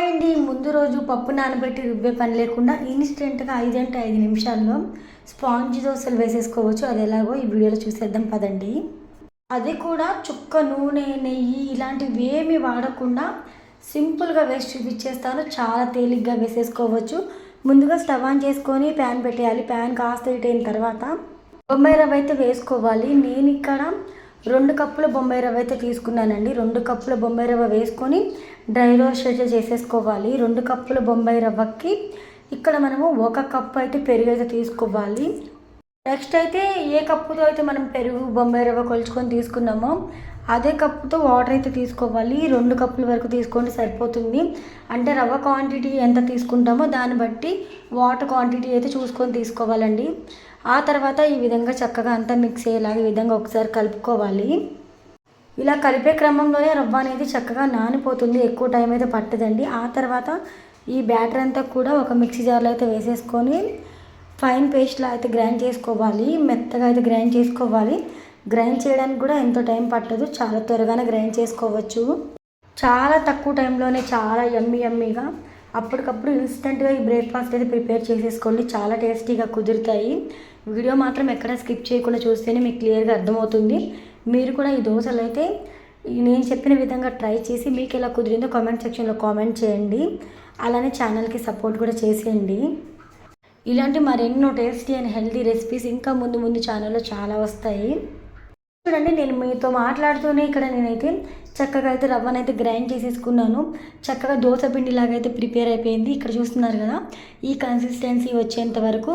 అండి ముందు రోజు పప్పు నానబెట్టి రుబ్బే పని లేకుండా ఇన్స్టెంట్గా 5 నిమిషాల్లో స్పాంజ్ దోశలు వేసేసుకోవచ్చు. అది ఎలాగో ఈ వీడియోలో చూసేద్దాం పదండి. అది కూడా చుక్క నూనె, నెయ్యి ఇలాంటివి ఏమీ వాడకుండా సింపుల్గా వేసి చూపించేస్తాను. చాలా తేలిగ్గా వేసేసుకోవచ్చు. ముందుగా స్టవ్ ఆన్ చేసుకొని ప్యాన్ పెట్టేయాలి. ప్యాన్ కాస్త హీట్ అయిన తర్వాత బొంబాయి రవ్వ అయితే వేసుకోవాలి. నేను ఇక్కడ 2 కప్పుల బొంబాయి రవ్వ అయితే తీసుకున్నానండి. 2 కప్పుల బొంబాయి రవ్వ వేసుకొని డ్రై రోస్ట్ అయితే చేసేసుకోవాలి. 2 కప్పుల బొంబాయి రవ్వకి ఇక్కడ మనము 1 కప్పు అయితే పెరుగు అయితే తీసుకోవాలి. నెక్స్ట్ అయితే ఏ కప్పుతో అయితే మనం పెరుగు బొంబాయి రవ్వ కొలుచుకొని తీసుకున్నామో అదే కప్పుతో వాటర్ అయితే తీసుకోవాలి. 2 కప్పుల వరకు తీసుకుంటే సరిపోతుంది. అంటే రవ్వ క్వాంటిటీ ఎంత తీసుకుంటామో దాన్ని బట్టి వాటర్ క్వాంటిటీ అయితే చూసుకొని తీసుకోవాలండి. ఆ తర్వాత ఈ విధంగా చక్కగా అంతా మిక్స్ అయ్యేలాగా ఈ విధంగా ఒకసారి కలుపుకోవాలి. ఇలా కలిపే క్రమంలోనే రవ్వ అనేది చక్కగా నానిపోతుంది. ఎక్కువ టైం అయితే పట్టదండి. ఆ తర్వాత ఈ బ్యాటర్ అంతా కూడా ఒక మిక్సీ జార్లో అయితే వేసేసుకొని ఫైన్ పేస్ట్లా అయితే గ్రైండ్ చేసుకోవాలి. మెత్తగా అయితే గ్రైండ్ చేసుకోవాలి. గ్రైండ్ చేయడానికి కూడా ఎంతో టైం పట్టదు. చాలా త్వరగానే గ్రైండ్ చేసుకోవచ్చు. చాలా తక్కువ టైంలోనే చాలా యమ్మీగా అప్పటికప్పుడు ఇన్స్టెంట్గా ఈ బ్రేక్ఫాస్ట్ అయితే ప్రిపేర్ చేసేసుకోండి. చాలా టేస్టీగా కుదురుతాయి. వీడియో మాత్రం ఎక్కడ స్కిప్ చేయకుండా చూస్తేనే మీకు క్లియర్గా అర్థమవుతుంది. మీరు కూడా ఈ దోశలు అయితే నేను చెప్పిన విధంగా ట్రై చేసి మీకు ఎలా కుదిరిందో కామెంట్ సెక్షన్లో కామెంట్ చేయండి. అలానే ఛానల్కి సపోర్ట్ కూడా చేసేయండి. ఇలాంటి మరెన్నో టేస్టీ అండ్ హెల్తీ రెసిపీస్ ఇంకా ముందు ఛానల్లో చాలా వస్తాయి. చూడండి, నేను మీతో మాట్లాడుతూనే ఇక్కడ నేనైతే చక్కగా అయితే రవ్వనైతే గ్రైండ్ చేసేసుకున్నాను. చక్కగా దోశ పిండిలాగా అయితే ప్రిపేర్ అయిపోయింది. ఇక్కడ చూస్తున్నారు కదా, ఈ కన్సిస్టెన్సీ వచ్చేంత వరకు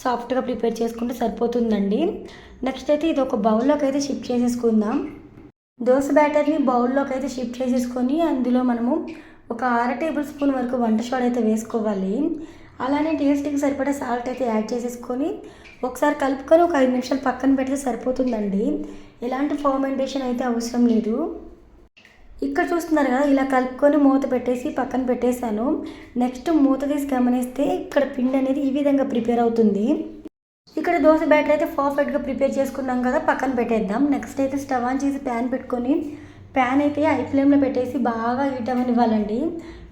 సాఫ్ట్గా ప్రిపేర్ చేసుకుంటే సరిపోతుందండి. నెక్స్ట్ అయితే ఇది ఒక బౌల్లోకి అయితే షిఫ్ట్ చేసేసుకుందాం. దోశ బ్యాటర్ని బౌల్లోకి అయితే షిఫ్ట్ చేసేసుకొని అందులో మనము ఒక 1/2 టేబుల్ స్పూన్ వరకు వంట సోడా అయితే వేసుకోవాలి. అలానే టేస్ట్కి సరిపడా సాల్ట్ అయితే యాడ్ చేసేసుకొని ఒకసారి కలుపుకొని ఒక 5 నిమిషాలు పక్కన పెడితే సరిపోతుందండి. ఎలాంటి ఫర్మెంటేషన్ అయితే అవసరం లేదు. ఇక్కడ చూస్తున్నారు కదా, ఇలా కలుపుకొని మూత పెట్టేసి పక్కన పెట్టేశాను. నెక్స్ట్ మూత తీసి గమనిస్తే ఇక్కడ పిండి అనేది ఈ విధంగా ప్రిపేర్ అవుతుంది. ఇక్కడ దోశ బ్యాటర్ అయితే పర్ఫెక్ట్గా ప్రిపేర్ చేసుకున్నాం కదా, పక్కన పెట్టేద్దాం. నెక్స్ట్ అయితే స్టవ్ ఆన్ చేసి ప్యాన్ పెట్టుకొని ప్యాన్ అయితే హై ఫ్లేమ్లో పెట్టేసి బాగా హీట్ అవ్వనివ్వాలండి.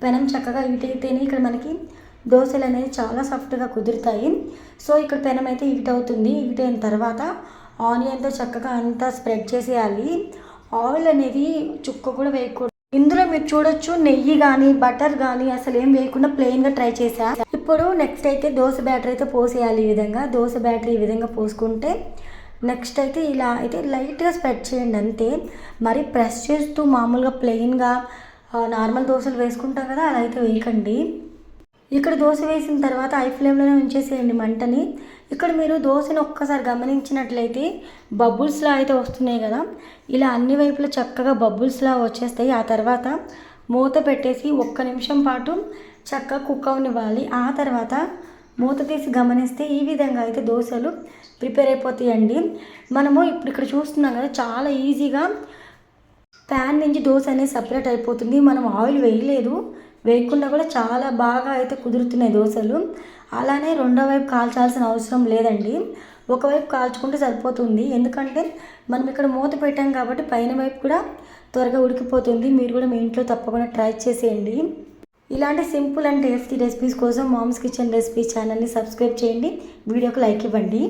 పెనం చక్కగా హీట్ అయితేనే ఇక్కడ మనకి దోశలు అనేది చాలా సాఫ్ట్గా కుదురుతాయి. సో ఇక్కడ పెనం అయితే హీట్ అవుతుంది. హీట్ అయిన తర్వాత ఆనియన్తో చక్కగా అంతా స్ప్రెడ్ చేసేయాలి. ఆయిల్ అనేది చుక్క కూడా వేయకూడదు. ఇందులో మీరు చూడొచ్చు, నెయ్యి కానీ బటర్ కానీ అసలు ఏం వేయకుండా ప్లెయిన్గా ట్రై చేసా. ఇప్పుడు నెక్స్ట్ అయితే దోశ బ్యాటర్ అయితే పోసేయాలి. ఈ విధంగా దోశ బ్యాటర్ ఈ విధంగా పోసుకుంటే నెక్స్ట్ అయితే ఇలా అయితే లైట్గా స్ప్రెడ్ చేయండి అంతే. మరి ప్రెస్ చేస్తూ మామూలుగా ప్లెయిన్గా నార్మల్ దోశలు వేసుకుంటాం కదా, అలా అయితే వేయకండి. ఇక్కడ దోశ వేసిన తర్వాత హై ఫ్లేమ్లోనే ఉంచేసేయండి మంటని. ఇక్కడ మీరు దోశని ఒక్కసారి గమనించినట్లయితే బబుల్స్లా అయితే వస్తున్నాయి కదా, ఇలా అన్ని వైపులా చక్కగా బబుల్స్లా వచ్చేస్తాయి. ఆ తర్వాత మూత పెట్టేసి 1 నిమిషం పాటు చక్కగా కుక్ అవనివ్వాలి. ఆ తర్వాత మూత తీసి గమనిస్తే ఈ విధంగా అయితే దోశలు ప్రిపేర్ అయిపోతాయండి. మనము ఇప్పుడు ఇక్కడ చూస్తున్నాం కదా, చాలా ఈజీగా ప్యాన్ నుంచి దోశ అనేది సపరేట్ అయిపోతుంది. మనం ఆయిల్ వేయకుండా కూడా చాలా బాగా అయితే కుదురుతున్నాయి దోశలు. అలానే రెండో వైపు కాల్చాల్సిన అవసరం లేదండి. ఒకవైపు కాల్చుకుంటే సరిపోతుంది. ఎందుకంటే మనం ఇక్కడ మూత పెట్టాం కాబట్టి పైన వైపు కూడా త్వరగా ఉడికిపోతుంది. మీరు కూడా మీ ఇంట్లో తప్పకుండా ట్రై చేసేయండి. ఇలాంటి సింపుల్ అండ్ టేస్టీ రెసిపీస్ కోసం మామ్స్ కిచెన్ రెసిపీస్ ఛానల్ని సబ్స్క్రైబ్ చేయండి. వీడియోకి లైక్ ఇవ్వండి.